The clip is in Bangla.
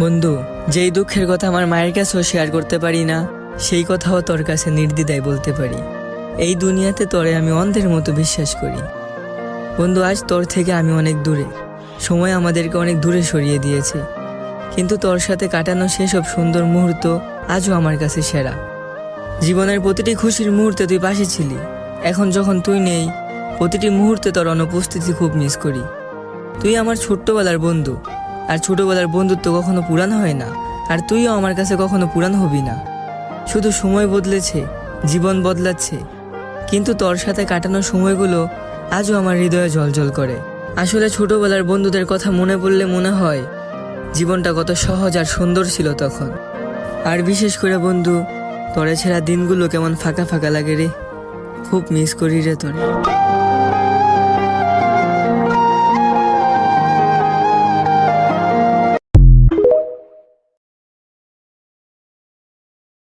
বন্ধু, যেই দুঃখের কথা আমার মায়ের কাছেও শেয়ার করতে পারি না, সেই কথাও তোর কাছে নির্দ্বিধায় বলতে পারি। এই দুনিয়াতে তোরে আমি অন্ধের মতো বিশ্বাস করি। বন্ধু, আজ তোর থেকে আমি অনেক দূরে, সময় আমাদেরকে অনেক দূরে সরিয়ে দিয়েছে, কিন্তু তোর সাথে কাটানো সেসব সুন্দর মুহূর্ত আজও আমার কাছে সেরা। জীবনের প্রতিটি খুশির মুহূর্তে তুই পাশে ছিলি। এখন যখন তুই নেই, প্রতিটি মুহূর্তে তোর অনুপস্থিতি খুব মিস করি। তুই আমার ছোট্টবেলার বন্ধু, আর ছোটবেলার বন্ধুত্ব কখনো পুরানো হয় না, আর তুইও আমার কাছে কখনো পুরানো হবি না। শুধু সময় বদলেছে, জীবন বদলাচ্ছে, কিন্তু তোর সাথে কাটানো সময়গুলো আজও আমার হৃদয়ে জ্বলজ্বল করে। আসলে ছোটবেলার বন্ধুদের কথা মনে পড়লে মনে হয় জীবনটা কত সহজ আর সুন্দর ছিল তখন। আর বিশেষ করে বন্ধু, তোরে ছেড়া দিনগুলো কেমন ফাঁকা ফাঁকা লাগে রে। খুব মিস করি রে তোরে।